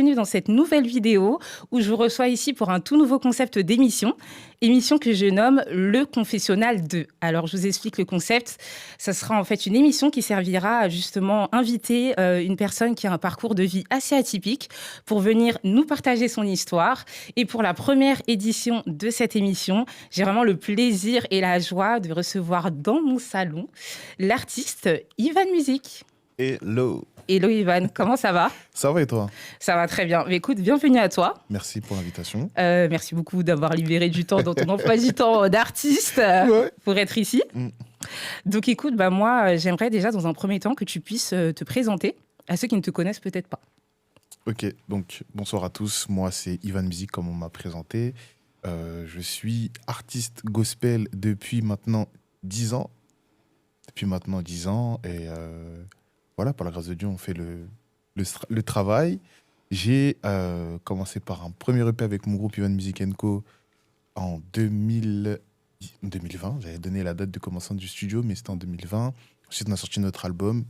bienvenue dans cette nouvelle vidéo où je vous reçois ici pour un tout nouveau concept émission que je nomme Le Confessionnal 2. Alors, je vous explique le concept. Ça sera en fait une émission qui servira à justement inviter une personne qui a un parcours de vie assez atypique pour venir nous partager son histoire. Et pour la première édition de cette émission, j'ai vraiment le plaisir et la joie de recevoir dans mon salon l'artiste Ivan Music. Hello. Hello Ivan, comment ça va? Ça va et toi? Ça va très bien. Mais écoute, bienvenue à toi. Merci pour l'invitation. Merci beaucoup d'avoir libéré du temps dans ton emploi du temps d'artiste pour être ici. Donc écoute, moi j'aimerais déjà dans un premier temps que tu puisses te présenter à ceux qui ne te connaissent peut-être pas. Ok, donc bonsoir à tous. Moi c'est Ivan Music comme on m'a présenté. Je suis artiste gospel depuis maintenant 10 ans. Et voilà, par la grâce de Dieu, on fait le travail. J'ai commencé par un premier EP avec mon groupe Ivan Music & Co en 2020. J'avais donné la date de commencement du studio, mais c'était en 2020. Ensuite, on a sorti notre album,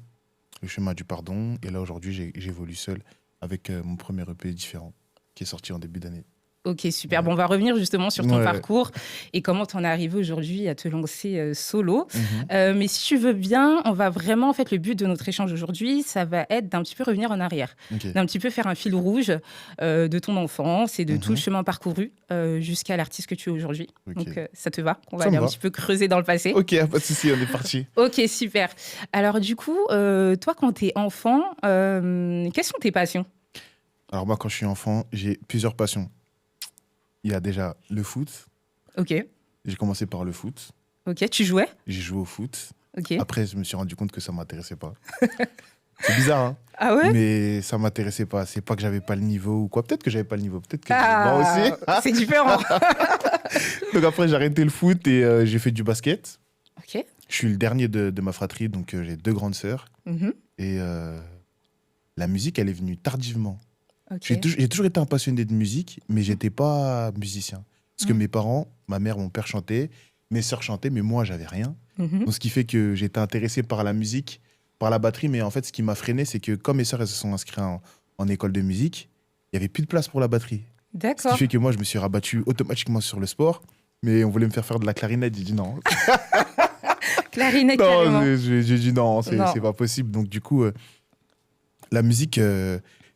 Le Chemin du Pardon. Et là, aujourd'hui, j'évolue seul avec mon premier EP différent, qui est sorti en début d'année. Ok, super. Bon, on va revenir justement sur ton parcours et comment tu en es arrivé aujourd'hui à te lancer solo. Mais si tu veux bien, on va vraiment, en fait, le but de notre échange aujourd'hui, ça va être d'un petit peu revenir en arrière, d'un petit peu faire un fil rouge de ton enfance et de tout le chemin parcouru jusqu'à l'artiste que tu es aujourd'hui. Donc, ça te va? On va aller un petit peu creuser dans le passé. Ok, pas de souci, on est parti. Ok, super. Alors, du coup, toi, quand tu es enfant, quelles sont tes passions? Alors, moi, quand je suis enfant, j'ai plusieurs passions. Il y a déjà le foot. Ok. J'ai commencé par le foot. Ok, tu jouais? J'ai joué au foot. Ok. Après, je me suis rendu compte que ça ne m'intéressait pas. C'est bizarre, hein? Ah ouais? Mais ça ne m'intéressait pas. C'est pas que j'avais pas le niveau ou quoi. Peut-être que j'avais pas le niveau. Peut-être que moi aussi. C'est différent. Donc après, j'ai arrêté le foot et j'ai fait du basket. Ok. Je suis le dernier de ma fratrie, donc j'ai 2 grandes sœurs. Et la musique, elle est venue tardivement. Okay. J'ai toujours été un passionné de musique, mais j'étais pas musicien. Parce que mes parents, ma mère, mon père chantait, mes sœurs chantaient, mais moi, j'avais rien. Donc, ce qui fait que j'étais intéressé par la musique, par la batterie, mais en fait, ce qui m'a freiné, c'est que comme mes sœurs, elles se sont inscrites en école de musique, il n'y avait plus de place pour la batterie. D'accord. Ce qui fait que moi, je me suis rabattu automatiquement sur le sport, mais on voulait me faire de la clarinette, j'ai dit non. Clarinette, non, carrément. J'ai dit non, c'est pas possible. Donc, du coup, la musique...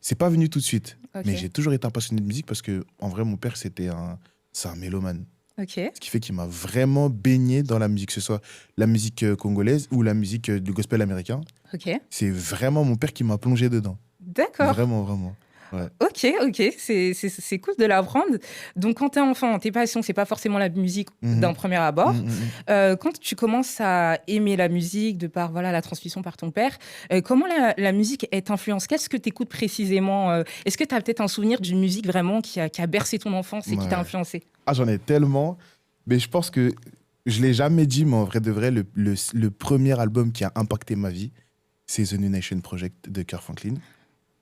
c'est pas venu tout de suite, mais j'ai toujours été un passionné de musique parce que, en vrai, mon père, c'est un mélomane. Ce qui fait qu'il m'a vraiment baigné dans la musique, que ce soit la musique congolaise ou la musique du gospel américain. C'est vraiment mon père qui m'a plongé dedans. D'accord. Vraiment, vraiment. Ouais. Ok, c'est cool de l'apprendre. Donc, quand t'es enfant, tes passions, c'est pas forcément la musique d'un premier abord. Quand tu commences à aimer la musique, de par la transmission par ton père, comment la musique t'influence? Qu'est-ce que t'écoutes précisément? Est-ce que t'as peut-être un souvenir d'une musique vraiment qui a bercé ton enfance et qui t'a influencé? Ah, j'en ai tellement. Mais je pense que je l'ai jamais dit, mais en vrai de vrai, le premier album qui a impacté ma vie, c'est The New Nation Project de Kirk Franklin.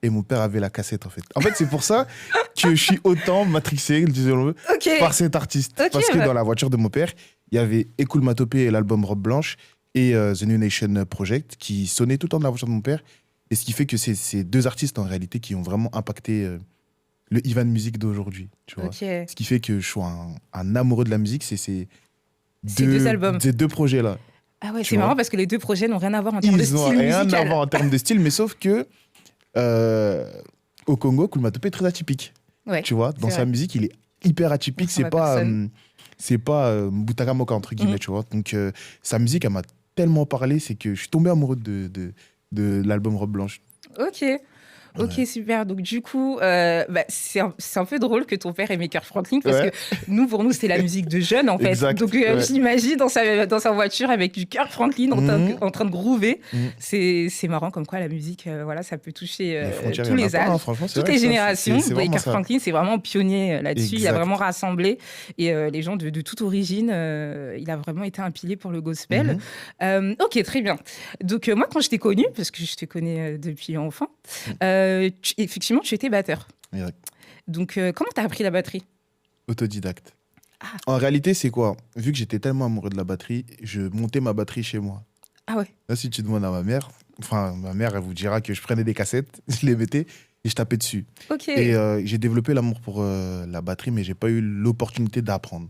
Et mon père avait la cassette, en fait. En fait, c'est pour ça que je suis autant matrixé, disons-le, par cet artiste. Parce que dans la voiture de mon père, il y avait Écoule ma topée et l'album Robe Blanche et The New Nation Project qui sonnaient tout le temps dans la voiture de mon père. Et ce qui fait que c'est ces 2 artistes, en réalité, qui ont vraiment impacté le Ivan Music d'aujourd'hui. Tu vois. Ce qui fait que je suis un amoureux de la musique, c'est ces 2 albums. Ces 2 projets-là. Ah ouais, c'est marrant parce que les 2 projets n'ont rien à voir en termes de style musical. Ils n'ont rien à voir en termes de style, mais sauf que au Congo, Koulma Topé est très atypique. Tu vois, dans sa musique, il est hyper atypique. C'est pas Boutaka Moka, entre guillemets, tu vois. Donc, sa musique, elle m'a tellement parlé, c'est que je suis tombé amoureux de l'album Robe Blanche. Ok, super. Donc, du coup, c'est un peu drôle que ton père aimait Kirk Franklin parce que pour nous, c'était la musique de jeunes, en fait. Exact. Donc, j'imagine dans sa voiture avec du Kirk Franklin en train de groover. C'est marrant comme quoi la musique, ça peut toucher tous les âges, toutes les générations. Et Kirk Franklin, c'est vraiment pionnier là-dessus. Il a vraiment rassemblé et les gens de toute origine. Il a vraiment été un pilier pour le gospel. Ok, très bien. Donc, moi, quand je t'ai connu, parce que je te connais depuis enfant, effectivement, tu étais batteur. Exact. Donc, comment tu as appris la batterie? Autodidacte. En réalité, c'est quoi? Vu que j'étais tellement amoureux de la batterie, je montais ma batterie chez moi. Ah ouais? Là, si tu demandes à ma mère, elle vous dira que je prenais des cassettes, je les mettais et je tapais dessus. Ok. Et j'ai développé l'amour pour la batterie, mais j'ai pas eu l'opportunité d'apprendre.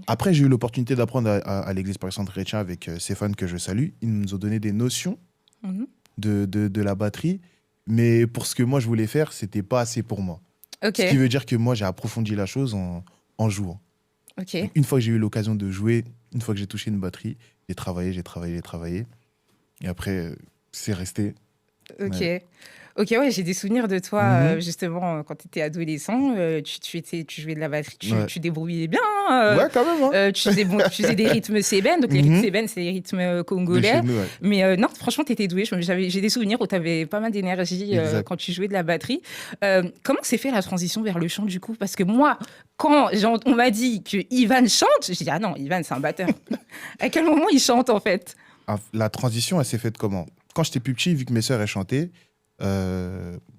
Après, j'ai eu l'opportunité d'apprendre à l'église par exemple chrétien avec Stéphane, que je salue. Ils nous ont donné des notions Mhm. de la batterie, mais pour ce que moi je voulais faire, c'était pas assez pour moi. Ok. Ce qui veut dire que moi, j'ai approfondi la chose en jouant. Ok. Donc, une fois que j'ai eu l'occasion de jouer, une fois que j'ai touché une batterie, j'ai travaillé, j'ai travaillé, j'ai travaillé. Et après, c'est resté. Ok. Ouais. Ok, ouais, j'ai des souvenirs de toi, Mhm. justement, quand tu étais adolescent. Tu jouais de la batterie, Ouais. tu débrouillais bien. Hein. Ouais, quand même, hein. Tu faisais des rythmes sébènes. Donc, les rythmes Mhm. sébènes, c'est les rythmes De chez congolais. nous, ouais. Mais non, franchement, tu étais doué. J'ai des souvenirs où tu avais pas mal d'énergie Exact. quand tu jouais de la batterie. Comment s'est fait la transition vers le chant, du coup? Parce que moi, on m'a dit que Ivan chante, j'ai dit, ah non, Ivan, c'est un batteur. À quel moment il chante, en fait? La transition, elle s'est faite comment? Quand j'étais plus petit, vu que mes sœurs, elles chantaient,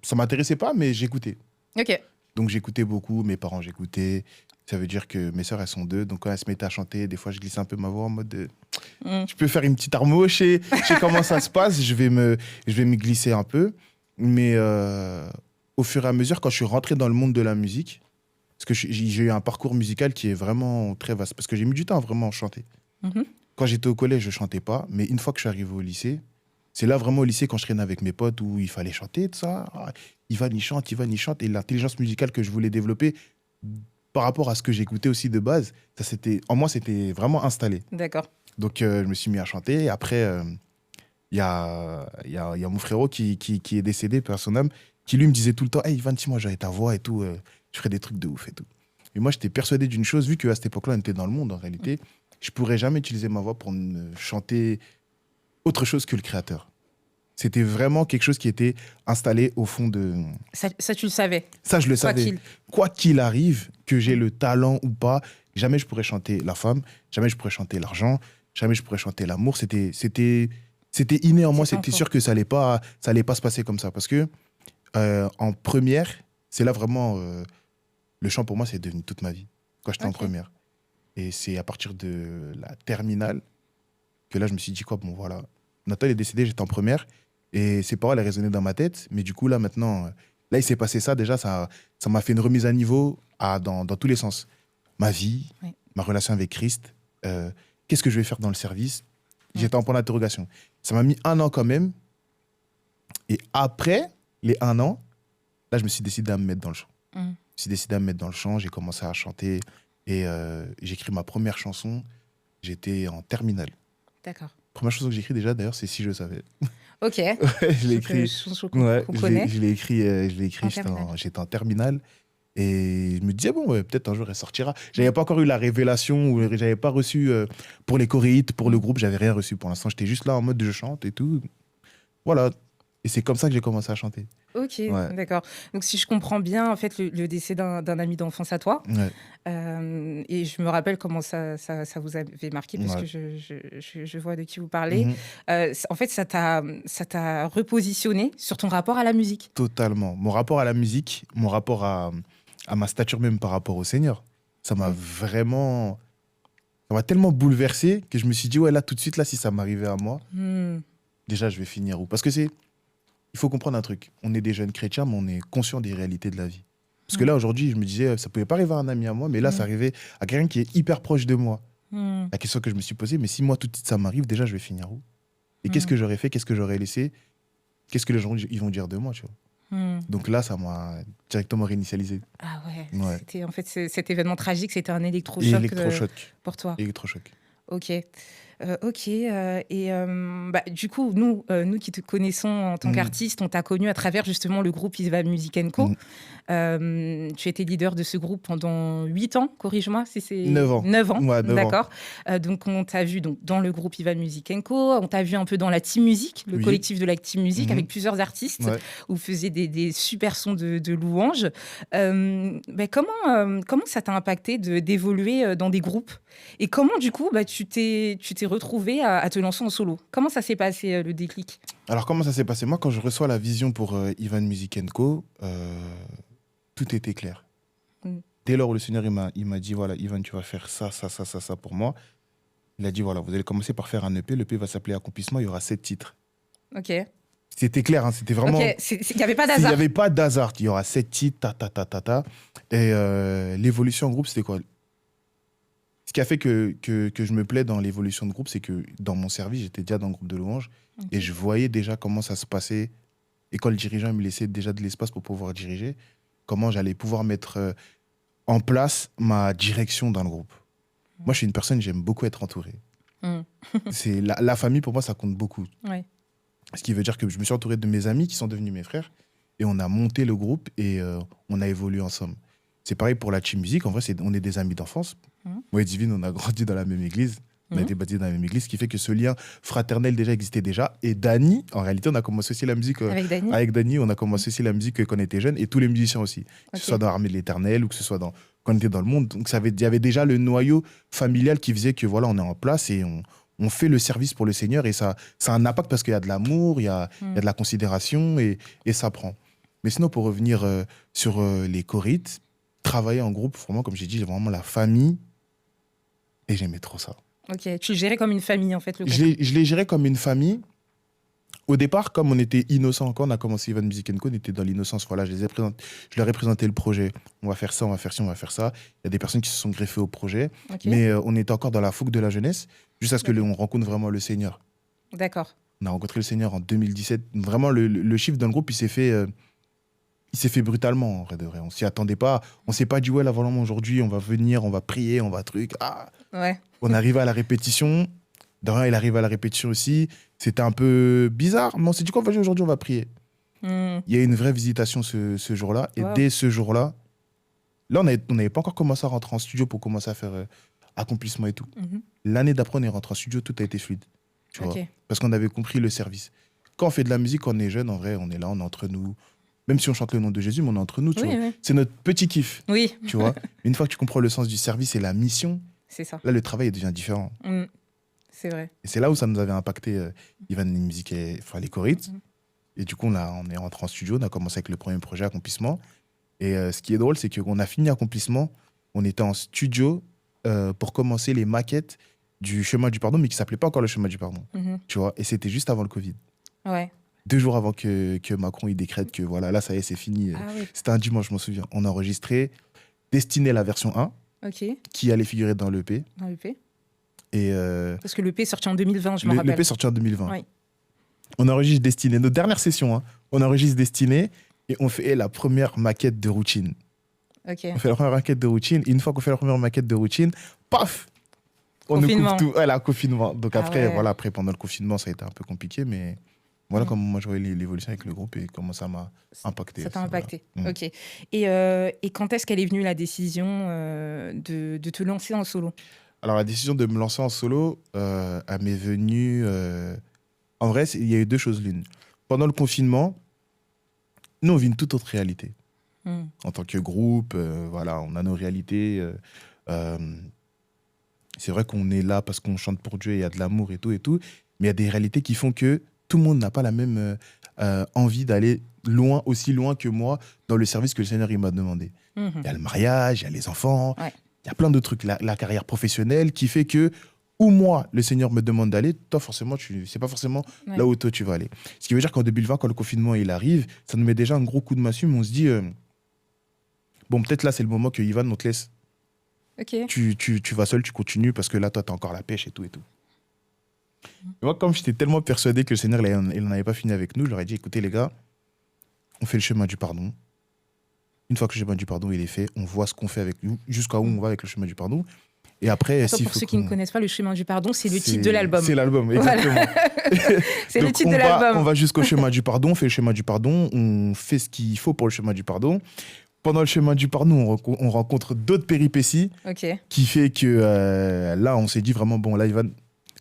ça m'intéressait pas, mais j'écoutais. Ok. Donc j'écoutais beaucoup, mes parents j'écoutais. Ça veut dire que mes sœurs, elles sont deux. Donc quand elles se mettaient à chanter, des fois, je glissais un peu ma voix en mode Mm. je peux faire une petite armo, je sais comment ça se passe, je vais me glisser un peu. Mais au fur et à mesure, quand je suis rentré dans le monde de la musique, parce que j'ai eu un parcours musical qui est vraiment très vaste, parce que j'ai mis du temps à vraiment chanter. Mhm. Quand j'étais au collège, je chantais pas, mais une fois que je suis arrivé au lycée, c'est là vraiment au lycée quand je traînais avec mes potes où il fallait chanter, tout ça. Ah, Ivan, il chante, Ivan, il chante. Et l'intelligence musicale que je voulais développer par rapport à ce que j'écoutais aussi de base, en moi, c'était vraiment installé. D'accord. Donc, je me suis mis à chanter. Et après, il y a mon frérot qui est décédé, par son âme, qui lui me disait tout le temps, hey, Ivan, si moi j'avais ta voix et tout, je ferais des trucs de ouf et tout. Et moi, j'étais persuadé d'une chose, vu qu'à cette époque-là, on était dans le monde en réalité, je pourrais jamais utiliser ma voix pour chanter autre chose que le créateur. C'était vraiment quelque chose qui était installé au fond de... Ça, tu le savais, Ça, je le quoi savais. qu'il. Quoi qu'il arrive, que j'ai le talent ou pas, jamais je pourrais chanter la femme, jamais je pourrais chanter l'argent, jamais je pourrais chanter l'amour. C'était inné en moi, C'est un c'était fond. sûr que ça allait pas se passer comme ça. Parce que en première, c'est là vraiment... le chant, pour moi, c'est devenu toute ma vie, quand j'étais en Ok. première. Et c'est à partir de la terminale que là, je me suis dit, quoi, bon, voilà. Nathan est décédé, j'étais en première. Et ses paroles, elles résonnaient dans ma tête. Mais du coup, là, maintenant, là, il s'est passé ça. Déjà, ça m'a fait une remise à niveau dans tous les sens. Ma vie, Oui. ma relation avec Christ, qu'est-ce que je vais faire dans le service? Ouais. J'étais en point d'interrogation. Ça m'a mis 1 an quand même. Et après les 1 an, là, je me suis décidé à me mettre dans le chant. Mm. Je me suis décidé à me mettre dans le chant. J'ai commencé à chanter. Et j'ai écrit ma première chanson. J'étais en terminale. D'accord. Première chanson que j'ai écrite déjà, d'ailleurs, c'est Si je savais. Ok. Je l'ai écrit. Chanson Ouais, qu'on connaît. je l'ai écrit, En j'étais en terminale. Et je me disais, bon, ouais, peut-être un jour elle sortira. J'avais pas encore eu la révélation, ou j'avais pas reçu pour les choréites, pour le groupe, j'avais rien reçu pour l'instant. J'étais juste là en mode je chante et tout. Voilà. Et c'est comme ça que j'ai commencé à chanter. Ok, Ouais. d'accord. Donc, si je comprends bien, en fait, le décès d'un ami d'enfance à toi, Ouais. et je me rappelle comment ça vous avait marqué, parce que Ouais. je vois de qui vous parlez. Mhm. En fait, ça t'a repositionné sur ton rapport à la musique. Totalement. Mon rapport à la musique, mon rapport à ma stature même par rapport au Seigneur, ça m'a vraiment... Ça m'a tellement bouleversé que je me suis dit, ouais, là, tout de suite, là, si ça m'arrivait à moi, Hmm. déjà, je vais finir où? Parce que il faut comprendre un truc. On est des jeunes chrétiens, mais on est conscient des réalités de la vie. Parce que là, aujourd'hui, je me disais, ça pouvait pas arriver à un ami à moi, mais là, ça arrivait à quelqu'un qui est hyper proche de moi. Hmm. La question que je me suis posée, mais si moi, tout de suite, ça m'arrive, déjà, je vais finir où? Et qu'est-ce Mm. que j'aurais fait? Qu'est-ce que j'aurais laissé? Qu'est-ce que les gens ils vont dire de moi, tu vois? Hmm. Donc là, ça m'a directement réinitialisé. Ah ouais, Ouais. c'était en fait cet événement tragique, c'était un électrochoc Électrochoc. pour toi. Électrochoc. Ok. Ok. Du coup, nous qui te connaissons en tant Mhm. qu'artiste, on t'a connu à travers justement le groupe Isva Music Co. Tu étais leader de ce groupe pendant 8 ans, corrige-moi si c'est... 9 ans. 9 ans, Ouais, 9 ans. d'accord. Donc, on t'a vu dans le groupe Isva Music Co. On t'a vu un peu dans la Team Music, le Oui. collectif de la Team Music, Mhm. avec plusieurs artistes, Ouais. où vous faisiez des super sons de louanges. Comment ça t'a impacté d'évoluer dans des groupes? Et comment, du coup, tu t'es retrouvé à te lancer en solo? Comment ça s'est passé, le déclic? Alors, comment ça s'est passé? Moi, quand je reçois la vision pour Ivan Music Co., tout était clair. Mm. Dès lors où le Seigneur il m'a dit, voilà, Ivan, tu vas faire ça, ça, ça, ça, ça pour moi. Il a dit, voilà, vous allez commencer par faire un EP. L'EP va s'appeler Accomplissement. Il y aura 7 titres. Ok. C'était clair, hein, c'était vraiment... Ok, il n'y avait pas Il n'y d'hasard. avait pas d'hasard. Il y aura 7 titres, ta. Et l'évolution en groupe, c'était quoi? Ce qui a fait que je me plais dans l'évolution de groupe, c'est que dans mon service, j'étais déjà dans le groupe de louanges et Ok. je voyais déjà comment ça se passait. Et quand le dirigeant me laissait déjà de l'espace pour pouvoir diriger, comment j'allais pouvoir mettre en place ma direction dans le groupe. Moi, je suis une personne, j'aime beaucoup être entouré. Mm. C'est la famille, pour moi, ça compte beaucoup. Ouais. Ce qui veut dire que je me suis entouré de mes amis qui sont devenus mes frères et on a monté le groupe et on a évolué ensemble. C'est pareil pour la team musique. En vrai, on est des amis d'enfance. Mhm. Moi et Divine, on a grandi dans la même église. On a Mhm. été baptisés dans la même église, ce qui fait que ce lien fraternel déjà existait déjà. Et Dany, en réalité, on a commencé aussi la musique Avec Dany. avec Dany. On a commencé aussi la musique quand on était jeunes et tous les musiciens aussi. Que Ok. ce soit dans l'Armée de l'Éternel ou que ce soit quand on était dans le monde. Donc, il y avait déjà le noyau familial qui faisait que voilà, on est en place et on fait le service pour le Seigneur. Et ça a un impact parce qu'il y a de l'amour, il y a de la considération et ça prend. Mais sinon, pour revenir sur les chorites, travailler en groupe, vraiment, comme j'ai dit, j'ai vraiment la famille et j'aimais trop ça. Ok, tu le gérais comme une famille en fait, le groupe. Je l'ai géré comme une famille. Au départ, comme on était innocents quand on a commencé Ivan Music Co, on était dans l'innocence. Voilà, je leur ai présenté le projet. On va faire ça, on va faire ci, on va faire ça. Il y a des personnes qui se sont greffées au projet, Ok. mais on était encore dans la fougue de la jeunesse, jusqu'à ce que on rencontre vraiment le Seigneur. D'accord. On a rencontré le Seigneur en 2017. Vraiment, le chiffre dans le groupe, il s'est fait brutalement, en vrai de vrai. On s'y attendait pas. On s'est pas dit, ouais, là, vraiment, aujourd'hui, on va venir, on va prier, on va truc. Ah. Ouais. On arrivait à la répétition. Dorian, il arrive à la répétition aussi. C'était un peu bizarre, mais on s'est dit quoi, aujourd'hui, on va prier. Mm. Il y a eu une vraie visitation ce jour-là. Et Wow. dès ce jour-là, là, on n'avait pas encore commencé à rentrer en studio pour commencer à faire accomplissement et tout. Mhm. L'année d'après, on est rentré en studio, tout a été fluide. Tu vois, Ok. parce qu'on avait compris le service. Quand on fait de la musique, quand on est jeune, en vrai, on est là, on est entre nous. Même si on chante le nom de Jésus, mais on est entre nous, tu Oui, vois. oui. C'est notre petit kiff, Oui, tu vois. Une fois que tu comprends le sens du service et la mission, c'est ça. là, le travail il devient différent. Mm. C'est vrai. Et c'est là où ça nous avait impacté, Ivan Music et les chorites. Mhm. Et du coup, on est rentré en studio, on a commencé avec le premier projet Accomplissement. Et ce qui est drôle, c'est qu'on a fini Accomplissement, on était en studio pour commencer les maquettes du Chemin du Pardon, mais qui s'appelait pas encore le Chemin du Pardon, Mhm. tu vois. Et c'était juste avant le Covid. Ouais. 2 jours avant que Macron il décrète que voilà, là, ça y est, c'est fini. Ah oui. C'était un dimanche, je m'en souviens. On a enregistré Destiné la version 1, Ok. qui allait figurer dans l'EP. Dans l'EP. Et Parce que l'EP est sorti en 2020, je me rappelle. l'EP est sorti en 2020. Oui. On enregistre Destiné. Notre dernière session, hein, on enregistre Destiné et on fait la première maquette de routine. Ok. On fait la première maquette de routine. Et une fois qu'on fait la première maquette de routine, paf, on nous Confinement. coupe tout. Ouais, là, confinement. Donc Ah après, ouais. voilà, après, pendant le confinement, ça a été un peu compliqué, mais voilà Mm. comment moi je voyais l'évolution avec le groupe et comment ça m'a impacté. Ça t'a aussi, impacté. voilà. Ok. Et quand est-ce qu'elle est venue la décision de te lancer en solo? Alors la décision de me lancer en solo, elle m'est venue. En vrai, il y a eu 2 choses l'une. Pendant le confinement, nous, on vit une toute autre réalité. Mm. En tant que groupe, voilà, on a nos réalités. C'est vrai qu'on est là parce qu'on chante pour Dieu, il y a de l'amour et tout, mais il y a des réalités qui font que tout le monde n'a pas la même envie d'aller loin, aussi loin que moi, dans le service que le Seigneur il m'a demandé. Mhm. Il y a le mariage, il y a les enfants, Ouais. il y a plein de trucs, la carrière professionnelle qui fait que, où moi, le Seigneur me demande d'aller, toi, forcément, c'est pas forcément Ouais. là où toi, tu vas aller. Ce qui veut dire qu'en 2020, quand le confinement il arrive, ça nous met déjà un gros coup de massue, mais on se dit, bon, peut-être là, c'est le moment que Ivan, on te laisse. Ok. Tu vas seul, tu continues, parce que là, toi, tu as encore la pêche et tout et tout. Et moi, comme j'étais tellement persuadé que le Seigneur, il n'en avait pas fini avec nous, je leur ai dit, écoutez, les gars, on fait le chemin du pardon. Une fois que le chemin du pardon il est fait, on voit ce qu'on fait avec nous, jusqu'à où on va avec le chemin du pardon. Et après, Attends, s'il pour faut ceux qui ne qu'on- connaissent pas le chemin du pardon, c'est le titre de l'album. C'est l'album, Voilà. exactement. C'est le Donc, titre on de va- l'album. On va jusqu'au chemin du pardon, on fait le chemin du pardon, on fait ce qu'il faut pour le chemin du pardon. Pendant le chemin du pardon, on rencontre d'autres péripéties Ok. qui fait que là, on s'est dit vraiment, bon, là, Ivan,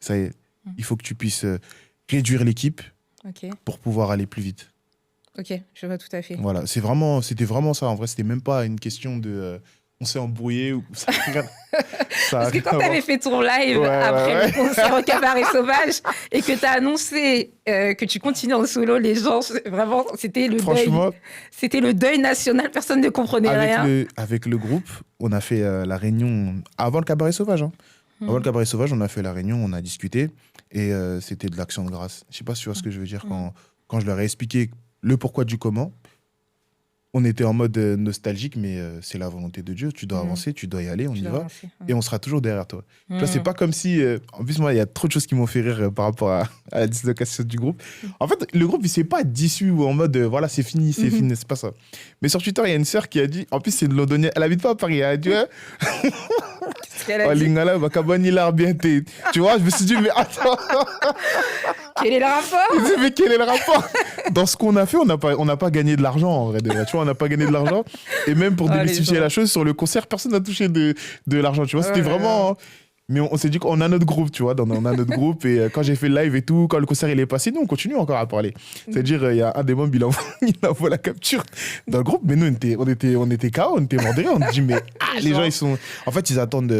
ça y est, il faut que tu puisses réduire l'équipe Ok. pour pouvoir aller plus vite. Ok. Je vois tout à fait. Voilà, c'était vraiment ça. En vrai, c'était même pas une question de on s'est embrouillé ou ça. Parce que quand tu avais fait ton live Ouais, après ouais. le concert au Cabaret Sauvage et que tu as annoncé que tu continues en solo, les gens, vraiment, c'était le deuil. Franchement, C'était le deuil national, personne ne comprenait rien. avec le groupe, on a fait la réunion avant le Cabaret Sauvage. Hein. Avant le Cabaret Sauvage, on a fait la réunion, on a discuté et c'était de l'action de grâce. Je sais pas si tu vois ce que je veux dire quand je leur ai expliqué le pourquoi du comment, on était en mode nostalgique, mais c'est la volonté de Dieu. Tu dois avancer, tu dois y aller, on y va. Et on sera toujours derrière toi. Tu vois, c'est pas comme si... en plus, moi, il y a trop de choses qui m'ont fait rire par rapport à la dislocation du groupe. En fait, le groupe, il s'est pas dissous ou en mode, voilà, c'est fini, c'est pas ça. Mais sur Twitter, il y a une sœur qui a dit... En plus, c'est une Londonienne. Elle habite pas à Paris. Elle a dit... Qu'est-ce qu'elle a dit? Lingala, Bakabani, bien. Tu vois, je me suis dit, mais attends... Quel est le rapport? Mais quel est le rapport? Dans ce qu'on a fait, on n'a pas gagné de l'argent, en vrai. Tu vois, on n'a pas gagné de l'argent. Et même pour démystifier la chose, sur le concert, personne n'a touché de l'argent. Tu vois, c'était vraiment... Mais on s'est dit qu'on a notre groupe, tu vois. On a notre groupe. Et quand j'ai fait le live et tout, quand le concert il est passé, nous, on continue encore à parler. C'est-à-dire, il y a un des membres, il envoie la capture dans le groupe. Mais nous, on était KO, on était morts de rire. On se dit, mais les gens, ils sont... En fait, ils attendent...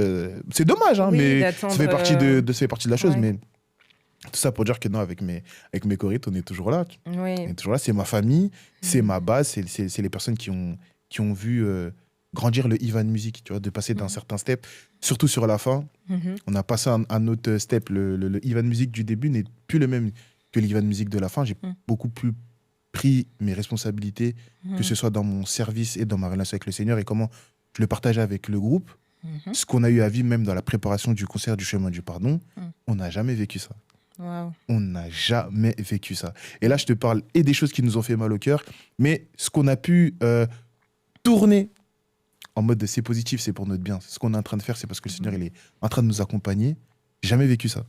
C'est dommage, hein, mais ça fait partie de la chose. Mais... Tout ça pour dire que non, avec mes corites, on est toujours là. On est toujours là. C'est ma famille, c'est ma base, c'est les personnes qui ont vu grandir le Ivan Music, tu vois, de passer d'un certain step, surtout sur la fin. On a passé un autre step. Le Ivan Music du début n'est plus le même que l'Ivan Music de la fin. J'ai beaucoup plus pris mes responsabilités, que ce soit dans mon service et dans ma relation avec le Seigneur et comment je le partageais avec le groupe. Ce qu'on a eu à vivre même dans la préparation du concert du Chemin du Pardon, on n'a jamais vécu ça. Wow. On n'a jamais vécu ça. Et là, je te parle et des choses qui nous ont fait mal au cœur, mais ce qu'on a pu tourner en mode de c'est positif, c'est pour notre bien. Ce qu'on est en train de faire, c'est parce que le Seigneur il est en train de nous accompagner. J'ai jamais vécu ça.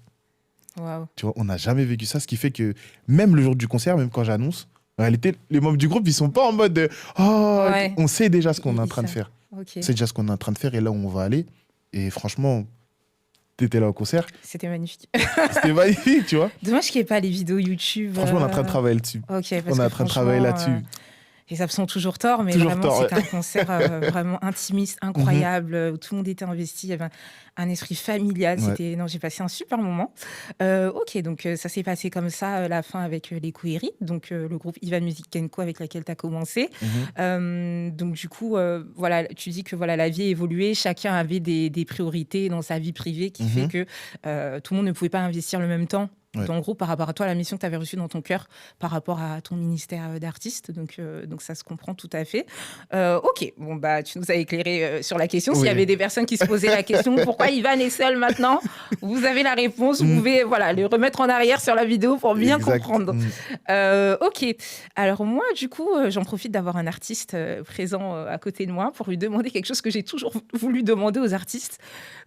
Wow. Tu vois, on n'a jamais vécu ça, ce qui fait que même le jour du concert, même quand j'annonce, en réalité, les membres du groupe, ils sont pas en mode de, on sait déjà ce qu'on est en train de faire. Okay. On sait déjà ce qu'on est en train de faire et là où on va aller. Et franchement... T'étais là au concert. C'était magnifique. C'était magnifique, tu vois. Dommage qu'il n'y ait pas les vidéos YouTube. Franchement, on est en train de travailler là-dessus. Ok, on est en train de travailler là-dessus. Les absents ont toujours tort, mais toujours vraiment, c'était un concert vraiment intimiste, incroyable, où tout le monde était investi. Il y avait un esprit familial. Non, j'ai passé un super moment. Ok, donc ça s'est passé comme ça, la fin avec les Query, donc le groupe Ivan Music Co avec laquelle tu as commencé. Donc du coup, voilà, tu dis que voilà, la vie a évolué, chacun avait des priorités dans sa vie privée qui fait que tout le monde ne pouvait pas investir le même temps. Dans le groupe, par rapport à toi, la mission que tu avais reçue dans ton cœur, par rapport à ton ministère d'artiste. Donc, ça se comprend tout à fait. Ok, bon, bah, tu nous as éclairé sur la question. S'il y avait des personnes qui se posaient la question, pourquoi Ivan est seul maintenant? Vous avez la réponse. Vous pouvez le remettre en arrière sur la vidéo pour bien comprendre. Ok. Alors, moi, du coup, j'en profite d'avoir un artiste présent à côté de moi pour lui demander quelque chose que j'ai toujours voulu demander aux artistes.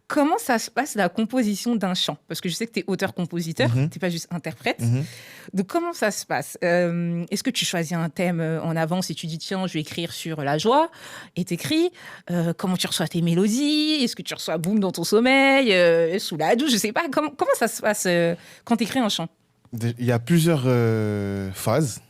Comment ça se passe, la composition d'un chant? Parce que je sais que tu es auteur-compositeur, tu n'es pas juste interprète. Donc, comment ça se passe? Est-ce que tu choisis un thème en avance et tu dis, tiens, je vais écrire sur la joie et t'écris? Comment tu reçois tes mélodies? Est-ce que tu reçois boum dans ton sommeil, sous la douche? Je ne sais pas. Comment ça se passe quand tu écris un chant? Il y a plusieurs phases.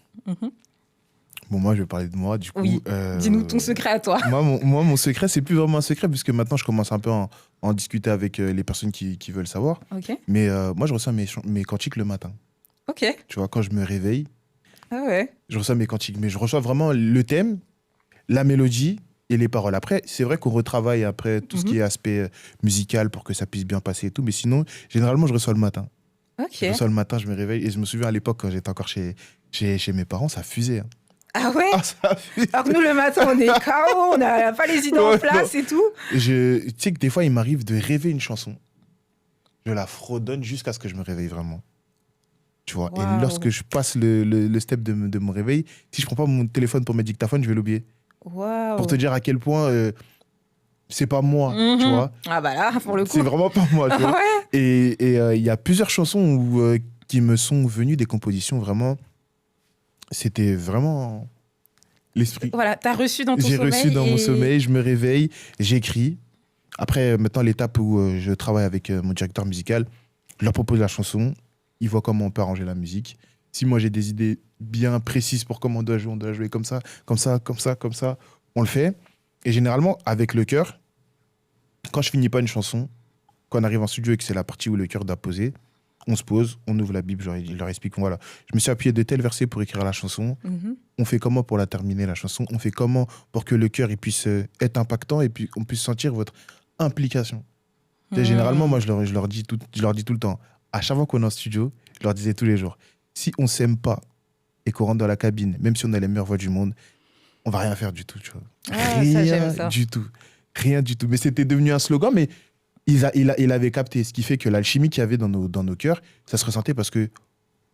Bon, moi, je vais parler de moi, du coup. Oui, dis-nous ton secret à toi. Moi, mon secret, c'est plus vraiment un secret, puisque maintenant, je commence un peu à en discuter avec les personnes qui veulent savoir. Okay. Mais moi, je reçois mes cantiques le matin. Ok. Tu vois, quand je me réveille, je reçois mes cantiques. Mais je reçois vraiment le thème, la mélodie et les paroles. Après, c'est vrai qu'on retravaille après tout ce qui est aspect musical pour que ça puisse bien passer et tout. Mais sinon, généralement, je reçois le matin. Okay. Je reçois le matin, je me réveille. Et je me souviens à l'époque, quand j'étais encore chez mes parents, ça fusait. Hein. Ah ouais? Alors que nous, le matin, on est KO, on n'a pas les idées en place et tout. Tu sais que des fois, il m'arrive de rêver une chanson. Je la fredonne jusqu'à ce que je me réveille vraiment. Tu vois. Wow. Et lorsque je passe le step de mon réveil, si je prends pas mon téléphone pour mes dictaphones, je vais l'oublier. Wow. Pour te dire à quel point c'est pas moi, tu vois. Ah bah là, pour le coup. C'est vraiment pas moi, tu vois. Et il y a plusieurs chansons qui me sont venues, des compositions vraiment... C'était vraiment l'esprit. Voilà, t'as reçu dans ton sommeil. J'ai reçu dans mon sommeil, je me réveille, j'écris. Après, maintenant, l'étape où je travaille avec mon directeur musical, je leur propose la chanson, ils voient comment on peut arranger la musique. Si moi, j'ai des idées bien précises pour comment on doit jouer comme ça, comme ça, comme ça, comme ça, on le fait. Et généralement, avec le cœur, quand je finis pas une chanson, quand on arrive en studio et que c'est la partie où le cœur doit poser, on se pose, on ouvre la Bible, je leur explique, voilà, je me suis appuyé de tel verset pour écrire la chanson, on fait comment pour la terminer, la chanson, on fait comment pour que le cœur il puisse être impactant et puis on puisse sentir votre implication. Généralement, moi, je leur dis tout le temps, à chaque fois qu'on est en studio, je leur disais tous les jours, si on s'aime pas et qu'on rentre dans la cabine, même si on a les meilleures voix du monde, on va rien faire du tout, tu vois. Ah, Rien ça, j'aime ça. du tout. Rien du tout. Mais c'était devenu un slogan, mais il avait capté. Ce qui fait que l'alchimie qu'il y avait dans nos cœurs, ça se ressentait parce que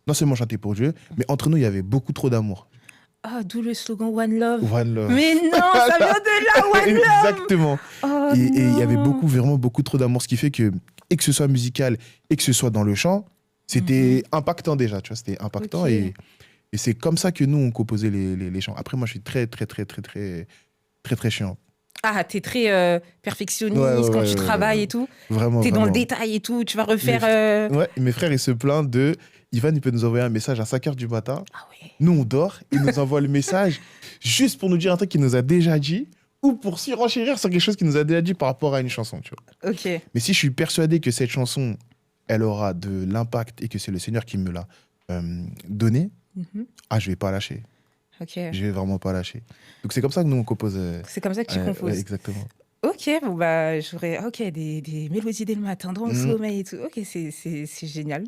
non seulement on chantait pour Dieu, mais entre nous, il y avait beaucoup trop d'amour. Ah, d'où le slogan One Love. One love. Mais non, ça vient de là, One Love. Exactement. Oh, Et il y avait non. vraiment beaucoup trop d'amour, ce qui fait que, et que ce soit musical, et que ce soit dans le chant, c'était impactant déjà, tu vois, c'était impactant. Ok. Et c'est comme ça que nous, on composait les chants. Après, moi, je suis très, très, très, très, très, très, très chiant. Ah, t'es très perfectionniste quand tu Ouais. travailles et tout. Vraiment, T'es dans le vraiment. détail et tout. Tu vas refaire. Ouais, mes frères, ils se plaignent de... Ivan, il peut nous envoyer un message à 5h du matin. Ah ouais. Nous, on dort. Il nous envoie le message juste pour nous dire un truc qu'il nous a déjà dit ou pour surenchérir sur quelque chose qu'il nous a déjà dit par rapport à une chanson, tu vois. Ok. Mais si je suis persuadé que cette chanson, elle aura de l'impact et que c'est le Seigneur qui me l'a donnée, Mhm. je vais pas lâcher. Ok. Je vais vraiment pas lâcher. Donc c'est comme ça que nous, on compose. C'est comme ça que tu composes. Exactement. Ok, bon bah j'aurais des mélodies dès le matin dans le sommeil et tout. Ok, c'est génial.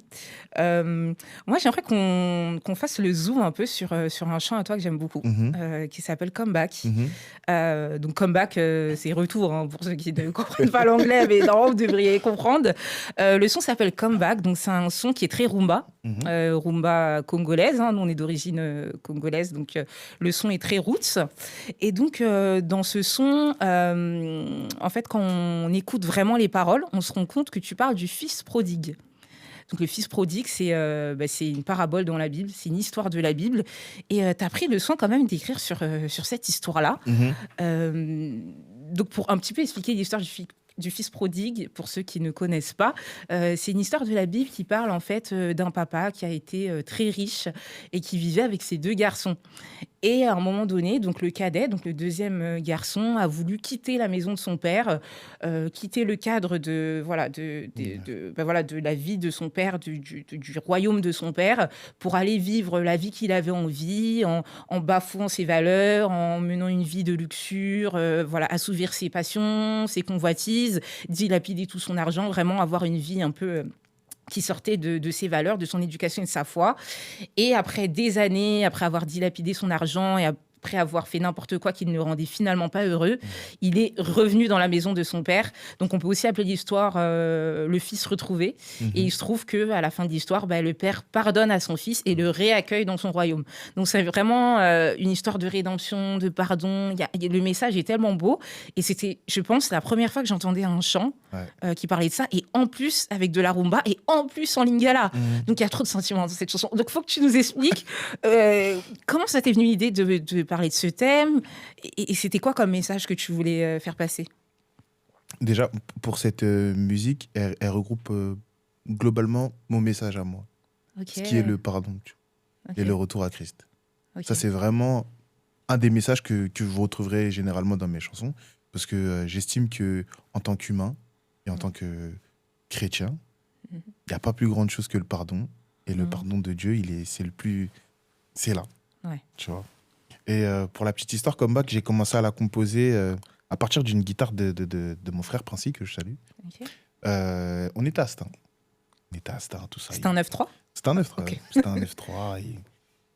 Moi j'aimerais qu'on fasse le zoom un peu sur un chant à toi que j'aime beaucoup, qui s'appelle Comeback. Donc Comeback, c'est retour hein, pour ceux qui ne comprennent pas l'anglais, mais non, vous devriez comprendre. Le son s'appelle Comeback, donc c'est un son qui est très rumba, rumba congolaise. Hein, nous on est d'origine congolaise, donc le son est très roots. Et donc dans ce son en fait, quand on écoute vraiment les paroles, on se rend compte que tu parles du fils prodigue. Donc, le fils prodigue, c'est une parabole dans la Bible, c'est une histoire de la Bible. Et tu as pris le soin quand même d'écrire sur cette histoire-là. Donc, pour un petit peu expliquer l'histoire du fils prodigue, pour ceux qui ne connaissent pas, c'est une histoire de la Bible qui parle en fait d'un papa qui a été très riche et qui vivait avec ses 2 garçons. Et à un moment donné, donc le cadet, donc le deuxième garçon, a voulu quitter la maison de son père, quitter le cadre de la vie de son père, du royaume de son père, pour aller vivre la vie qu'il avait envie, en bafouant ses valeurs, en menant une vie de luxure, assouvir ses passions, ses convoitises, dilapider tout son argent, vraiment avoir une vie un peu qui sortait de ses valeurs, de son éducation et de sa foi. Et après des années, après avoir dilapidé son argent et après avoir fait n'importe quoi qui ne le rendait finalement pas heureux, il est revenu dans la maison de son père. Donc on peut aussi appeler l'histoire le fils retrouvé. Et il se trouve qu'à la fin de l'histoire, le père pardonne à son fils et le réaccueille dans son royaume. Donc c'est vraiment une histoire de rédemption, de pardon. Le message est tellement beau. Et c'était, je pense, la première fois que j'entendais un chant qui parlait de ça. Et en plus, avec de la rumba et en plus en lingala. Donc il y a trop de sentiments dans cette chanson. Donc il faut que tu nous expliques comment ça t'est venu l'idée de parler de ce thème et c'était quoi comme message que tu voulais faire passer? Déjà, pour cette musique, elle regroupe globalement mon message à moi. Ce qui est le pardon et le retour à Christ. Ça, c'est vraiment un des messages que vous retrouverez généralement dans mes chansons. Parce que j'estime qu'en tant qu'humain et en tant que chrétien, il n'y a pas plus grande chose que le pardon. Et le pardon de Dieu, c'est là. Ouais. Tu vois. Et pour la petite histoire, Comeback, j'ai commencé à la composer à partir d'une guitare de mon frère Princi, que je salue. Okay. On était à Stein. Tout ça. C'était un 9-3 ? C'était un 9-3. Okay. C'était un 9-3.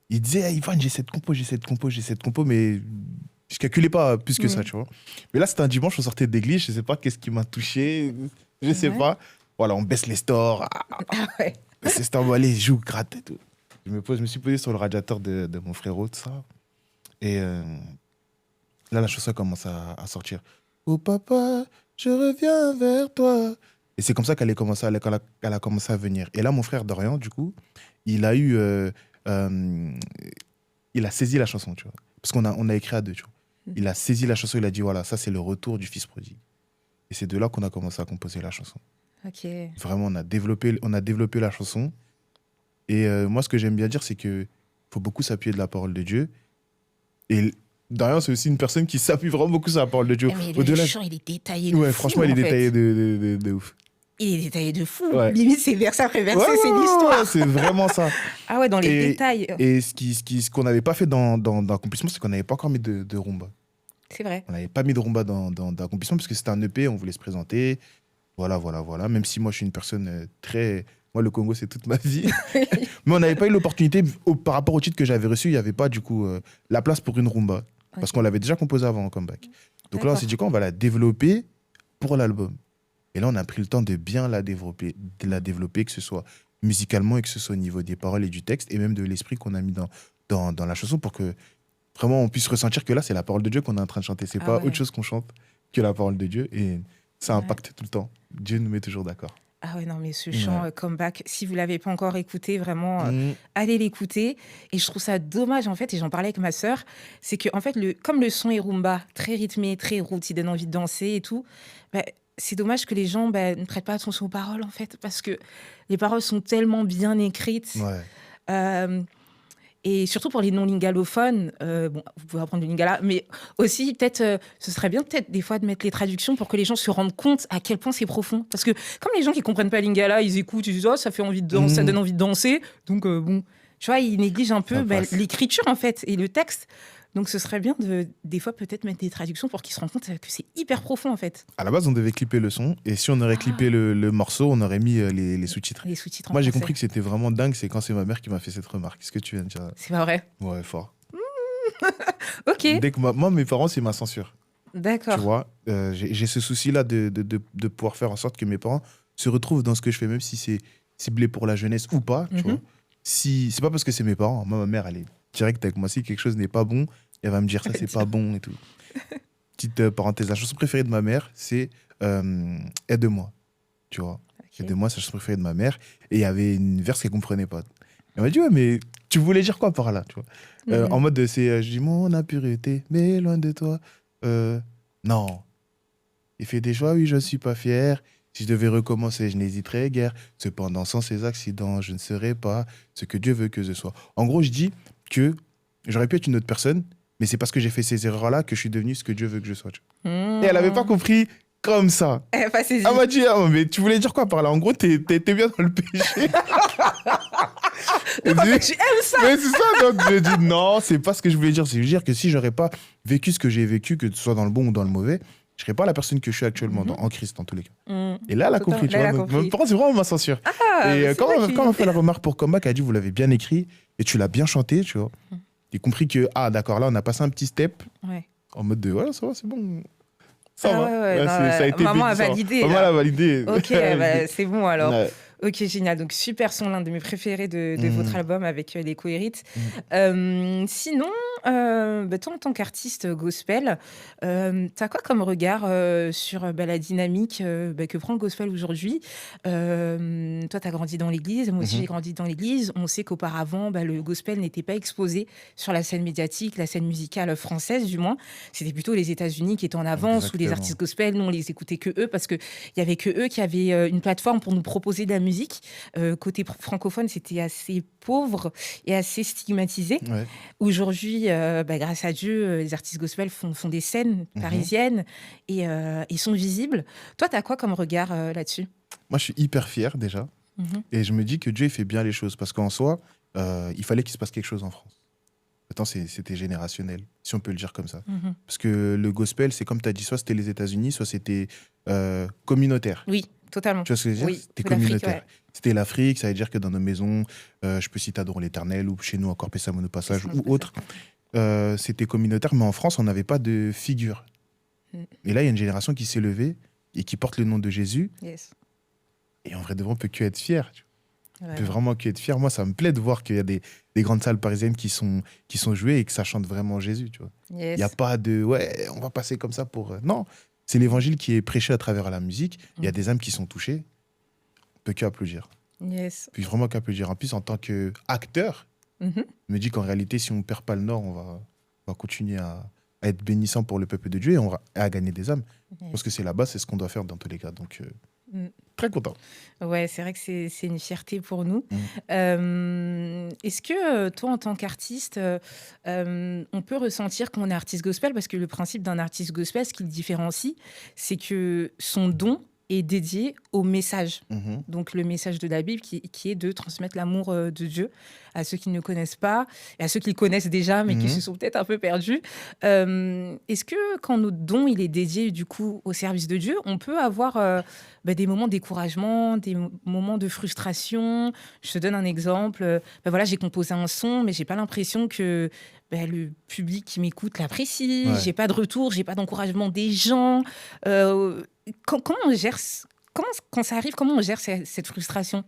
Il disait, hey, Ivan, j'ai cette compo, mais je calculais pas plus que ça, tu vois. Mais là, c'était un dimanche, on sortait d'église, je sais pas qu'est-ce qui m'a touché, je sais pas. Voilà, on baisse les stores. Baisse les stores, allez, joue, gratte et tout. Je me suis posé sur le radiateur de mon frérot, tout ça. Et là, la chanson commence à sortir. Oh papa, je reviens vers toi. Et c'est comme ça qu'elle a commencé à venir. Et là, mon frère Dorian, du coup, il a saisi la chanson, tu vois. Parce qu'on a écrit à 2, tu vois. Il a saisi la chanson, il a dit, voilà, ça, c'est le retour du fils prodigue. Et c'est de là qu'on a commencé à composer la chanson. Ok. Vraiment, on a développé la chanson. Et moi, ce que j'aime bien dire, c'est qu'il faut beaucoup s'appuyer de la parole de Dieu. Et Dorian, c'est aussi une personne qui s'appuie vraiment beaucoup sur la parole de Dieu. Mais le chant, il est détaillé de fou. Franchement, il est détaillé de ouf. Il est détaillé de fou. Limite, c'est verset après verset, c'est l'histoire. C'est vraiment ça. Ah ouais, dans les détails. Et ce qu'on n'avait pas fait dans l'accomplissement, c'est qu'on n'avait pas encore mis de rumba. C'est vrai. On n'avait pas mis de rumba dans l'accomplissement parce que c'était un EP, on voulait se présenter. Voilà. Même si moi, je suis une personne très... Moi, le Congo, c'est toute ma vie. Mais on n'avait pas eu l'opportunité, par rapport au titre que j'avais reçu, il n'y avait pas, du coup, la place pour une rumba. Parce qu'on Ok, l'avait déjà composé avant en comeback. Donc là, on s'est d'accord. dit quoi? On va la développer pour l'album. Et là, on a pris le temps de bien la développer, que ce soit musicalement et que ce soit au niveau des paroles et du texte, et même de l'esprit qu'on a mis dans la chanson pour que vraiment on puisse ressentir que là, c'est la parole de Dieu qu'on est en train de chanter. C'est Ah pas autre ouais. chose qu'on chante que la parole de Dieu. Et ça Ouais. impacte tout le temps. Dieu nous met toujours d'accord. Ah ouais, non, mais ce chant Ouais. Comeback, si vous l'avez pas encore écouté, vraiment, Mm, allez l'écouter. Et je trouve ça dommage, en fait, et j'en parlais avec ma sœur, c'est que, en fait, comme le son est rumba, très rythmé, très route, il donne envie de danser et tout, bah, c'est dommage que les gens ne prêtent pas attention aux paroles, en fait, parce que les paroles sont tellement bien écrites. ouais. Euh, Et surtout pour les non-lingalophones, bon, vous pouvez apprendre le lingala, mais aussi peut-être, ce serait bien peut-être des fois de mettre les traductions pour que les gens se rendent compte à quel point c'est profond. Parce que comme les gens qui comprennent pas lingala, ils écoutent, ils disent oh ça fait envie de danser, ça Mm, donne envie de danser, donc bon, tu vois, ils négligent un ça peu passe. l'écriture en fait et le texte. Donc ce serait bien de des fois peut-être mettre des traductions pour qu'ils se rendent compte que c'est hyper profond en fait. À la base, on devait clipper le son. Et si on aurait clippé Ah, le morceau, on aurait mis les sous-titres. les sous-titres en Moi, j'ai compris français, que c'était vraiment dingue. C'est quand c'est ma mère qui m'a fait cette remarque. Qu'est-ce que tu viens de dire là? c'est pas vrai. Ouais, fort. Ok, Dès que moi, mes parents, c'est ma censure. Tu d'accord. vois, j'ai ce souci-là de pouvoir faire en sorte que mes parents se retrouvent dans ce que je fais, même si c'est ciblé pour la jeunesse ou pas, tu vois. Mhm. Si, c'est pas parce que c'est mes parents. Moi, ma mère, elle est directe avec moi. Si quelque chose n'est pas bon, elle va me dire ça, c'est pas bon et tout. Petite parenthèse, la chanson préférée de ma mère, c'est Aide-moi, tu vois. Ok. Aide-moi, c'est la chanson préférée de ma mère. Et il y avait une verse qu'elle comprenait pas. Elle m'a dit, ouais, mais tu voulais dire quoi par là, tu vois? En Mhm. mode, je dis, mon impureté, mais loin de toi. Euh, non. Il fait des choix, oui, je ne suis pas fier. Si je devais recommencer, je n'hésiterais guère. Cependant, sans ces accidents, je ne serais pas ce que Dieu veut que je sois. En gros, je dis que j'aurais pu être une autre personne, mais c'est parce que j'ai fait ces erreurs-là que je suis devenu ce que Dieu veut que je sois. Tu vois. Et elle n'avait pas Mhm. compris comme ça. Pas Elle saisi. m'a dit, ah, mais tu voulais dire quoi par là? En gros, t'es bien dans le péché. Je Elle crois que dit, tu aimes ça. mais c'est ça, donc je dis non, c'est pas ce que je voulais dire. C'est dire que si j'aurais pas vécu ce que j'ai vécu, que ce soit dans le bon ou dans le mauvais, je serais pas la personne que je suis actuellement, Mhm. en Christ, en tous les cas. Mm. Et là, elle a Totalement. compris, tu Là, elle vois. a Donc, mes compris. parents, c'est vraiment ma censure. Ah, Et mais c'est quand, vrai quand on qu'il... m'a fait la remarque pour Comeback, elle a dit, vous l'avez bien écrit et tu l'as bien chanté, tu vois. J'ai compris que, ah, d'accord, là, on a passé un petit step Ouais. en mode de, voilà, ça va, c'est bon. Ça Ah va. ouais, ouais, Ouais, non, ça a été maman a bénissant. validé, Maman l'a là. validé. Ok, Elle a validé. bah, c'est bon alors. Ouais. Ok, génial. Donc, super son, l'un de mes préférés de votre Mhm. album avec les Cohérites. Mhm. Sinon, bah, toi, en tant qu'artiste gospel, t'as quoi comme regard sur la dynamique que prend le gospel aujourd'hui? Toi, t'as grandi dans l'église, moi aussi, j'ai Mhm. grandi dans l'église. On sait qu'auparavant, le gospel n'était pas exposé sur la scène médiatique, la scène musicale française, du moins. C'était plutôt les États-Unis qui étaient en avance, où les Exactement. artistes gospel, nous, on les écoutait que eux, parce qu'il y avait que eux qui avaient une plateforme pour nous proposer de la musique. Côté francophone, c'était assez pauvre et assez stigmatisé. Ouais. Aujourd'hui, grâce à Dieu, les artistes gospel font des scènes Mhm. parisiennes et sont visibles. Toi, tu as quoi comme regard là-dessus? Moi, je suis hyper fier déjà. Mhm, Et je me dis que Dieu il fait bien les choses parce qu'en soi, il fallait qu'il se passe quelque chose en France. Maintenant, c'était générationnel, si on peut le dire comme ça. mhm. Parce que le gospel, c'est comme tu as dit, soit c'était les États-Unis, soit c'était communautaire. Oui, totalement. Tu vois ce que je veux dire? Oui, C'était ou l'Afrique, communautaire. ouais. C'était l'Afrique, ça veut dire que dans nos maisons, je peux citer Adorer l'Éternel, ou chez nous encore Pessamono C'est Passage, ça, ou c'est ça. autre. C'était communautaire, mais en France, on n'avait pas de figure. Mm, Et là, il y a une génération qui s'est levée et qui porte le nom de Jésus. yes. Et en vrai, de vrai, on peut que être fier. On peut Vraiment. vraiment que être fier. Moi, ça me plaît de voir qu'il y a des grandes salles parisiennes qui sont jouées et que ça chante vraiment Jésus, tu vois. Il n'y a Yes. pas de ouais, on va passer comme ça pour. Non, c'est l'évangile qui est prêché à travers la musique. Il y a Mm, des âmes qui sont touchées. On peut qu'applaudir. yes. Puis vraiment qu'applaudir. En plus, en tant qu'acteur, Mhm, je me dis qu'en réalité, si on ne perd pas le nord, on va continuer à être bénissant pour le peuple de Dieu et à gagner des âmes. Je pense yes. que c'est là-bas, c'est ce qu'on doit faire dans tous les cas. Donc, Mm. très content. Ouais, c'est vrai que c'est une fierté pour nous. Mm. Est-ce que toi, en tant qu'artiste, on peut ressentir qu'on est artiste gospel? Parce que le principe d'un artiste gospel, ce qui le différencie, c'est que son don est dédié au message. Mhm. Donc le message de la Bible qui est de transmettre l'amour de Dieu à ceux qui ne le connaissent pas et à ceux qui le connaissent déjà mais qui Mhm. se sont peut-être un peu perdus. Est-ce que quand notre don il est dédié du coup au service de Dieu, on peut avoir des moments de découragement, des moments de frustration? Je te donne un exemple. Voilà, j'ai composé un son mais j'ai pas l'impression que le public qui m'écoute l'apprécie. Ouais. J'ai pas de retour, j'ai pas d'encouragement des gens. Euh, comment on gère quand ça arrive, comment on gère cette frustration?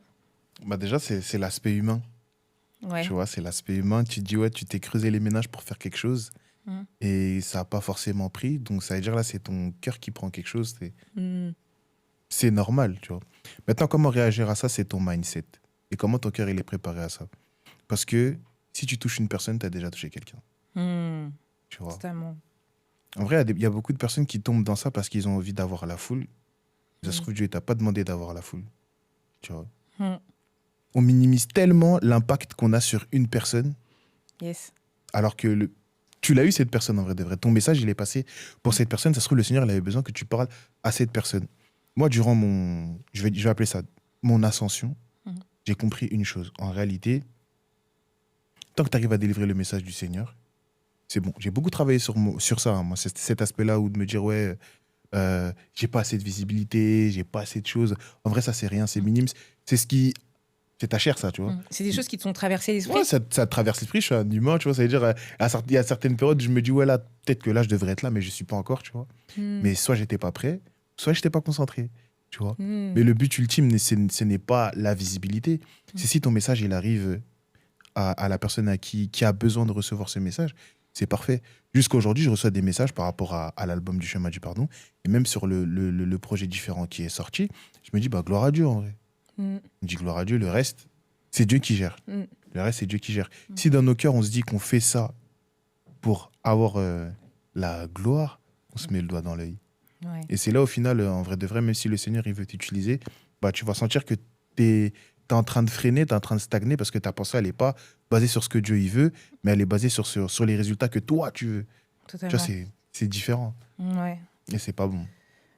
Bah déjà, c'est l'aspect humain. Ouais. Tu vois, c'est l'aspect humain. Tu te dis, ouais, tu t'es creusé les ménages pour faire quelque chose Mm. et ça n'a pas forcément pris. Donc, ça veut dire là, c'est ton cœur qui prend quelque chose. Mm. C'est normal, tu vois. Maintenant, comment réagir à ça, c'est ton mindset. Et comment ton cœur, il est préparé à ça. Parce que si tu touches une personne, tu as déjà touché quelqu'un. Mm. Tu vois. Totalement. En vrai, il y a beaucoup de personnes qui tombent dans ça parce qu'ils ont envie d'avoir la foule. Ça se Mm. trouve, Dieu t'a pas demandé d'avoir la foule. Tu vois. Mm. On minimise tellement l'impact qu'on a sur une personne, Yes. alors que tu l'as eu, cette personne, en vrai de vrai. Ton message, il est passé pour cette personne. Ça se trouve, le Seigneur, il avait besoin que tu parles à cette personne. Moi, durant je vais appeler ça mon ascension, Mhm. j'ai compris une chose. En réalité, tant que tu arrives à délivrer le message du Seigneur, c'est bon. J'ai beaucoup travaillé sur ça, hein, moi, cet aspect-là où de me dire, ouais, j'ai pas assez de visibilité, j'ai pas assez de choses. En vrai, ça, c'est rien, c'est minime. C'est ta chair, ça, tu vois. Mm. C'est des choses qui t'ont traversé l'esprit? Ouais, ça traverse l'esprit, je suis un humain, tu vois. Ça veut dire, il y a certaines périodes, je me dis, ouais, là, peut-être que là, je devrais être là, mais je suis pas encore, tu vois. Mm. Mais soit j'étais pas prêt, soit j'étais pas concentré, tu vois. Mm. Mais le but ultime, ce n'est pas la visibilité. C'est si ton message, il arrive à la personne qui a besoin de recevoir ce message, c'est parfait. Jusqu'à aujourd'hui, je reçois des messages par rapport à l'album du Chemin du Pardon, et même sur le projet différent qui est sorti, je me dis, bah, gloire à Dieu, en vrai. Mm. Je me dis, gloire à Dieu, le reste, c'est Dieu qui gère. Mm. Le reste, c'est Dieu qui gère. Si dans nos cœurs, on se dit qu'on fait ça pour avoir la gloire, on se met le doigt dans l'œil. Ouais. Et c'est là, au final, en vrai de vrai, même si le Seigneur il veut t'utiliser, bah, tu vas sentir que tu es en train de freiner, tu es en train de stagner parce que ta pensée, elle n'est pas basée sur ce que Dieu il veut, mais elle est basée sur les résultats que toi, tu veux. Tu Totalement. vois, c'est différent. Ouais. Et c'est pas bon.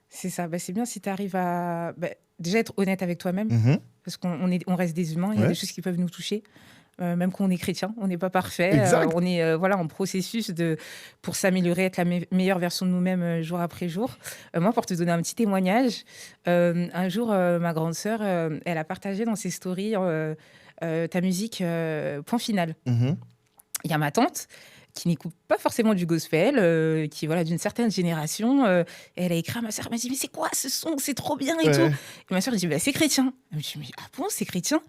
C'est ça. C'est bien si tu arrives à déjà être honnête avec toi-même, Mhm. parce on reste des humains, il y a Ouais. des choses qui peuvent nous toucher. Même quand on est chrétien, on n'est pas parfait. Exact. On est en processus pour s'améliorer, être la meilleure version de nous-mêmes jour après jour. Moi, pour te donner un petit témoignage, un jour, ma grande sœur, elle a partagé dans ses stories ta musique Point Final. Mhm. Il y a ma tante qui n'écoute pas forcément du gospel, qui est d'une certaine génération. Et elle a écrit à ma sœur, elle m'a dit, mais c'est quoi ce son? C'est trop bien et tout. Ouais. Et ma sœur dit, c'est chrétien. Elle me dit, mais ah bon, c'est chrétien?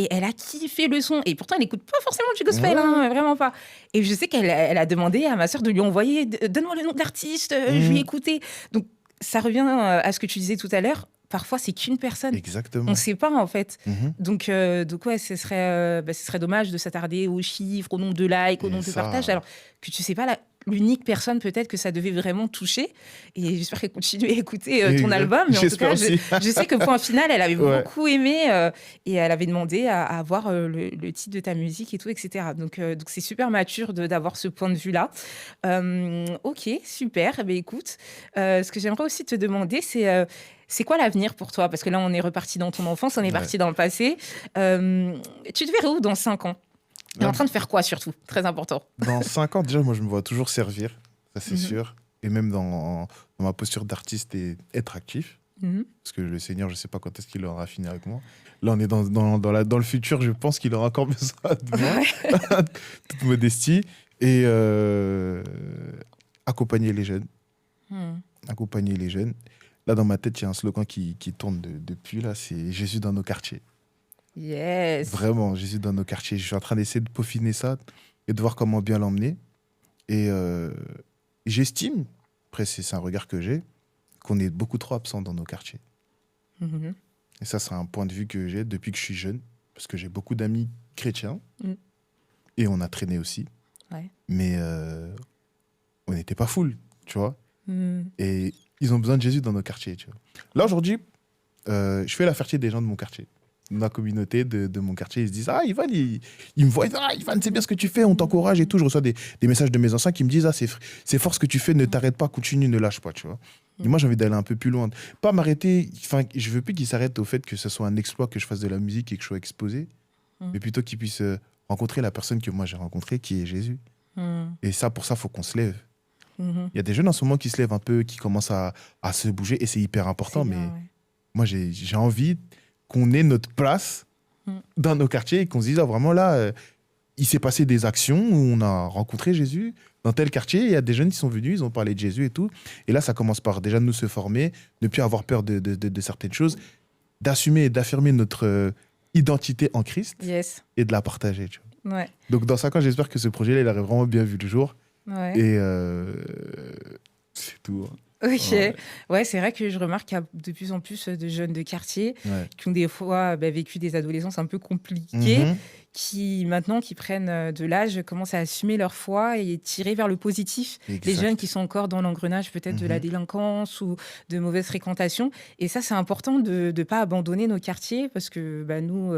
Et elle a kiffé le son. Et pourtant, elle n'écoute pas forcément du gospel, Ouais. hein, vraiment pas. Et je sais elle a demandé à ma sœur de lui envoyer, donne-moi le nom de l'artiste, je vais écouter. Donc, ça revient à ce que tu disais tout à l'heure. Parfois, c'est qu'une personne. Exactement. On ne sait pas, en fait. Mhm. Donc ouais, ce serait dommage de s'attarder aux chiffres, au nombre de likes, au Et nombre de ça- partages, alors que tu sais pas l'unique personne peut-être que ça devait vraiment toucher. Et j'espère qu'elle continue à écouter ton Exact. album. Mais en tout J'espère cas, aussi. je sais que Point Final, elle avait Ouais. beaucoup aimé et elle avait demandé à avoir le titre de ta musique et tout, etc. Donc c'est super mature d'avoir ce point de vue-là. Ok, super. Écoute, ce que j'aimerais aussi te demander, c'est quoi l'avenir pour toi? Parce que là, on est reparti dans ton enfance, on est parti dans le passé. Tu te verrais où dans 5 ans? Tu es en train de faire quoi surtout? Très important. Dans 5 ans, déjà, moi, je me vois toujours servir, ça c'est Mhm. sûr. Et même dans ma posture d'artiste et être actif. Mhm. Parce que le Seigneur, je ne sais pas quand est-ce qu'il aura fini avec moi. Là, on est dans le futur, je pense qu'il aura encore besoin de moi. Toute modestie. Et accompagner les jeunes. Mhm. Accompagner les jeunes. Là, dans ma tête, il y a un slogan qui tourne depuis, là, c'est « Jésus dans nos quartiers ». Yes. Vraiment, Jésus dans nos quartiers. Je suis en train d'essayer de peaufiner ça et de voir comment bien l'emmener. Et j'estime, après c'est un regard que j'ai, qu'on est beaucoup trop absent dans nos quartiers. Mhm. Et ça, c'est un point de vue que j'ai depuis que je suis jeune, parce que j'ai beaucoup d'amis chrétiens, Mm. et on a traîné aussi. Ouais. Mais on n'était pas full, tu vois. Mhm. Et ils ont besoin de Jésus dans nos quartiers, tu vois. Là, aujourd'hui, je fais la fierté des gens de mon quartier. ma communauté de mon quartier, ils se disent, ah, Ivan, il me voit, ah, Ivan, c'est bien ce que tu fais, on t'encourage et tout. Je reçois des messages de mes anciens qui me disent, ah, c'est fort ce que tu fais, ne t'arrête pas, continue, ne lâche pas, tu vois. Et moi, j'ai envie d'aller un peu plus loin. Pas m'arrêter, enfin, je veux plus qu'ils s'arrêtent au fait que ce soit un exploit, que je fasse de la musique et que je sois exposé, mais plutôt qu'ils puissent rencontrer la personne que moi j'ai rencontrée, qui est Jésus. Et ça, pour ça, il faut qu'on se lève. Il y a des jeunes en ce moment qui se lèvent un peu, qui commencent à se bouger, et c'est hyper important, C'est bien, mais ouais. moi, j'ai envie qu'on ait notre place dans nos quartiers et qu'on se dise, ah, vraiment là, il s'est passé des actions où on a rencontré Jésus. Dans tel quartier, il y a des jeunes qui sont venus, ils ont parlé de Jésus et tout. Et là, ça commence par déjà nous se former, ne plus avoir peur de certaines choses, d'assumer et d'affirmer notre identité en Christ Yes. et de la partager. Tu vois. Ouais. Donc, dans 5 ans, j'espère que ce projet-là, il aurait vraiment bien vu le jour. Ouais. Et c'est tout. Hein. Ok. Ouais. Ouais, c'est vrai que je remarque qu'il y a de plus en plus de jeunes de quartier Ouais. qui ont des fois vécu des adolescences un peu compliquées, Mhm. qui maintenant, qui prennent de l'âge, commencent à assumer leur foi et tirer vers le positif. Les Exact. jeunes qui sont encore dans l'engrenage peut-être de la délinquance ou de mauvaise fréquentation. Et ça, c'est important de ne pas abandonner nos quartiers parce que nous,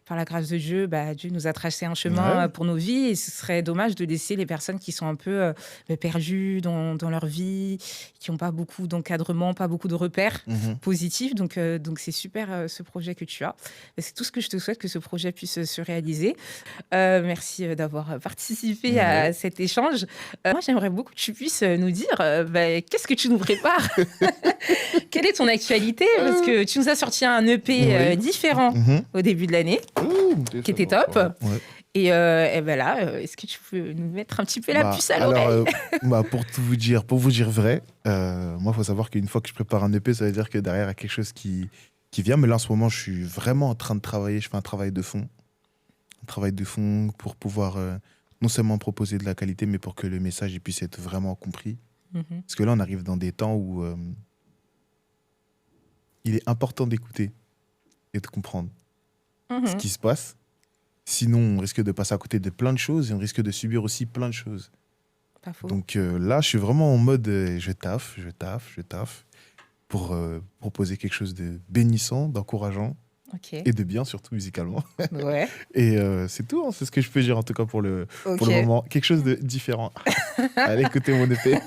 par la grâce de Dieu, Dieu nous a tracé un chemin Ouais. pour nos vies et ce serait dommage de laisser les personnes qui sont un peu perdues dans leur vie, qui n'ont pas beaucoup d'encadrement, pas beaucoup de repères positifs. Donc c'est super ce projet que tu as. C'est tout ce que je te souhaite, que ce projet puisse se réaliser. Merci d'avoir participé à cet échange. Moi, j'aimerais beaucoup que tu puisses nous dire qu'est-ce que tu nous prépares. Quelle est ton actualité? Parce que tu nous as sorti un EP différent au début de l'année, qui était top. Ouais. Et là, est-ce que tu peux nous mettre un petit peu la puce à l'oreille? Pour vous dire vrai, moi, il faut savoir qu'une fois que je prépare un EP, ça veut dire que derrière, il y a quelque chose qui vient. Mais là, en ce moment, je suis vraiment en train de travailler. Je fais un travail de fond. Un travail de fond pour pouvoir non seulement proposer de la qualité, mais pour que le message il puisse être vraiment compris. Parce que là, on arrive dans des temps où il est important d'écouter et de comprendre ce qui se passe. Sinon, on risque de passer à côté de plein de choses et on risque de subir aussi plein de choses. Pas faux. Donc là, je suis vraiment en mode je taffe pour proposer quelque chose de bénissant, d'encourageant Ok. et de bien, surtout musicalement. Ouais. Et c'est tout, hein, c'est ce que je peux dire en tout cas pour le moment. Quelque chose de différent. Allez écouter mon EP.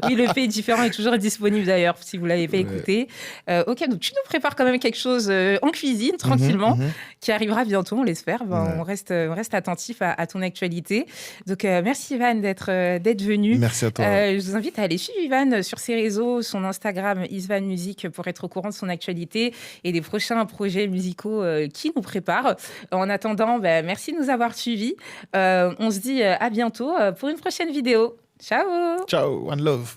Oui, le fait est différent est toujours disponible d'ailleurs, si vous ne l'avez pas écouté. Ok, donc tu nous prépares quand même quelque chose en cuisine, tranquillement, qui arrivera bientôt, on l'espère. On reste attentif à ton actualité. Donc, merci Ivan d'être venu. Merci à toi. Je vous invite à aller suivre Ivan sur ses réseaux, son Instagram, Isvan Music, pour être au courant de son actualité et des prochains projets musicaux qui nous préparent. En attendant, merci de nous avoir suivis. On se dit à bientôt pour une prochaine vidéo. Ciao! Ciao, one love.